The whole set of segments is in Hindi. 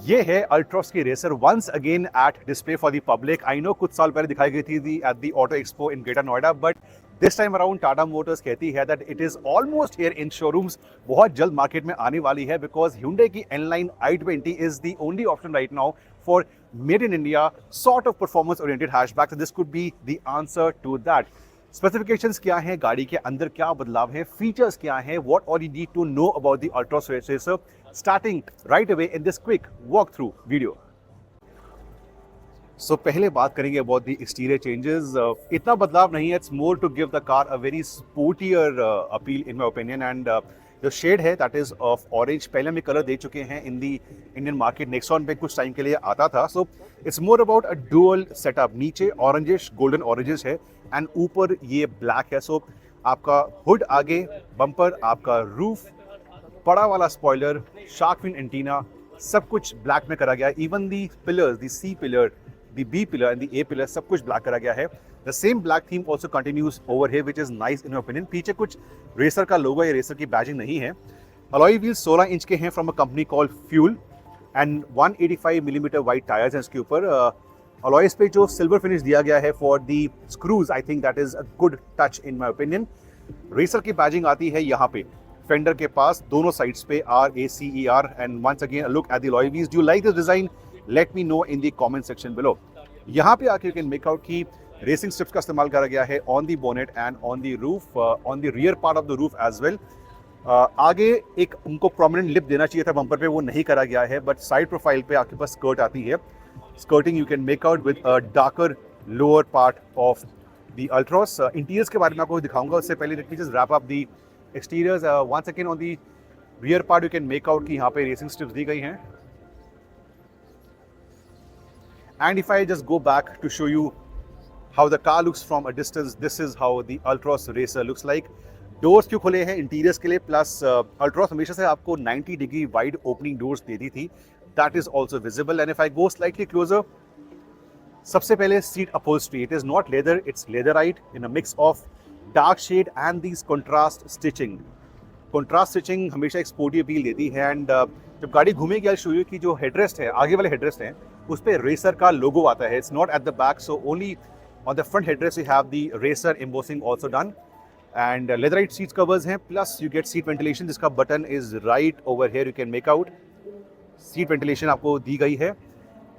ये है अल्ट्रॉस की racer once again at display for the public. I know कुछ साल पहले दिखाई गई थी at the auto expo in greater Noida, but this time around Tata motors कहती है that it is almost here in showrooms, बहुत जल्द मार्केट में आने वाली है, बिकॉज Hyundai की N-Line i20 is the only option right now for made in India sort of performance oriented hatchback. So this could be the answer to that. Specifications क्या हैं, गाड़ी के अंदर क्या बदलाव है, फीचर्स क्या हैं, what all you need to know about the Altroz racer, starting right away in this quick walk through video. So पहले बात करेंगे अबाउट द एक्सटीरियर चेंजेस। इतना बदलाव नहीं है, it's more to give the car a very sportier appeal in my opinion. And जो शेड है दैट इज ऑफ ऑरेंज, पहले हम कलर दे चुके हैं in the Indian market, Nexon पे कुछ टाइम के लिए आता था। So it's more about a dual setup, नीचे ऑरेंजिश गोल्डन ऑरेंजिश है एंड ऊपर ये ब्लैक है। सो आपका हुड आगे, बम्पर, आपका रूफ, बड़ा वाला स्पॉइलर, शार्क फिन एंटीना, सब कुछ ब्लैक में करा गया है। Even the pillars, the C pillar, the B pillar and the A pillar, सब कुछ ब्लैक करा गया है। The same black theme also continues over here, which is nice in my opinion. पीछे कुछ रेसर का लोगो या रेसर की बैजिंग नहीं है। अलॉय व्हील्स 16 इंच के हैं from a company called fuel and 185 millimetre wide tyres हैं इसके ऊपर। अलॉयस पे जो सिल्वर फिनिश दिया गया है for the screws, I think that is a good touch in my opinion. Racer की बैजिंग आती है यहाँ पे फेंडर के पास दोनों साइड्स पे RACER, and once again look at the alloy wheels. Do you like this design? Let me know in the comment section below. यहाँ पे आके यू कैन मेक आउट की रेसिंग स्ट्रिप्स का इस्तेमाल करा गया है on the bonnet and on the roof, on the rear part of the roof as well. आगे एक उनको प्रोमिनेंट लिप देना चाहिए था बम्पर पे, वो नहीं करा गया है, बट साइड प्रोफाइल पे आपके पास स्कर्ट आती है। Skirting you can make out with a darker lower part of the Altroz. Interiors के बारे में आपको दिखाऊंगा, उससे पहले let me just wrap up the exteriors. Once again on the rear part you can make out कि यहाँ पे रेसिंग स्ट्रिप्स दी गई हैं। And if I just go back to show you how the car looks from a distance, this is how the Ultros Racer looks like. Doors क्यों खुले हैं इंटीरियर्स के लिए, प्लस Ultros हमेशा से आपको 90 डिग्री वाइड ओपनिंग डोर्स देती थी, that is also visible. And if I go slightly closer, सबसे पहले seat upholstery, it is not leather, it's leatherite in a mix of dark shade and these contrast stitching. Contrast stitching हमेशा एक स्पोर्टी अपील देती है। एंड जब गाड़ी घूमेगी आई शो यू कि जो हेडरेस्ट है, आगे वाले हेडरेस्ट हैं, उस पर रेसर का लोगो आता है। It's not at the back, so only on the front headrest you have the racer embossing also done. And leatherette seat covers हैं, plus you get seat ventilation जिसका button is right over here, you can make out. Seat ventilation आपको दी गई है।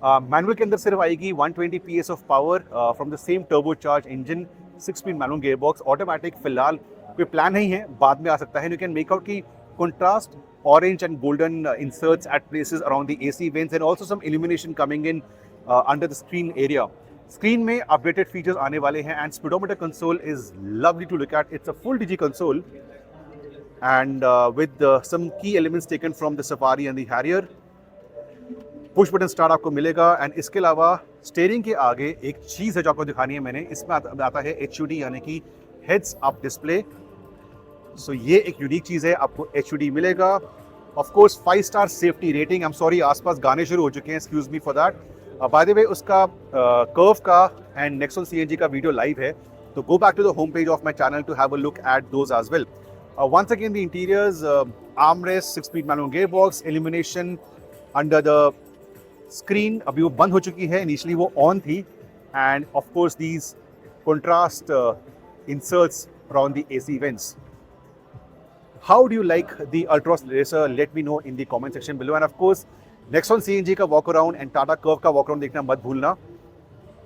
मैनुअल के अंदर सिर्फ आएगी 120 PS of power from the same turbo charge engine, six speed manual gearbox. Automatic फिलहाल कोई प्लान नहीं है, बाद में आ सकता है। यू कैन मेक आउट की contrast orange and golden inserts at places around the AC vents, and also some illumination coming in under the screen area. Screen में updated features आने वाले हैं, and speedometer console is lovely to look at. It's a full digi console and with some key elements taken from the Safari and the Harrier. Push button start आपको मिलेगा। एंड इसके अलावा स्टीयरिंग के आगे एक चीज़ है जो आपको दिखानी है मैंने, इसमें आता है HUD यानी कि हेड्स अप डिस्प्ले। सो ये एक यूनिक चीज़ है, आपको HUD मिलेगा। Of course 5 star safety rating. I am sorry, आसपास गाने शुरू हो चुके हैं, excuse me for that. By the way उसका कर्व का एंड नेक्सॉन CNG का वीडियो लाइव है, तो go back to the home page of my channel to have a look at those as well. Once again the interiors, armrest, six speed manual gearbox, illumination under the screen, अभी वो बंद हो चुकी है, इनिशियली वो ऑन थी। End of course these contrast inserts around the AC vents. How do you like the Ultros Racer? Let me know in the comment section below. And of course, Nexon CNG का walk around and Tata Curve का walk around देखना मत भूलना।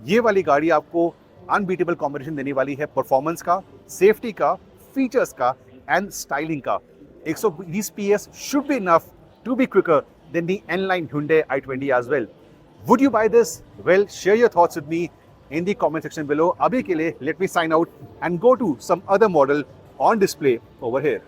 ये वाली गाड़ी आपको अनबीटेबल कॉम्बिनेशन देने वाली है परफॉर्मेंस का, सेफ्टी का, फीचर्स का एंड स्टाइलिंग का। 120 PS should be enough to be quicker than the N-Line Hyundai i20 as well. Would you buy this? Well, share your thoughts with me in the comment section below. अभी के लिए let me sign out and go to some other model on display over here.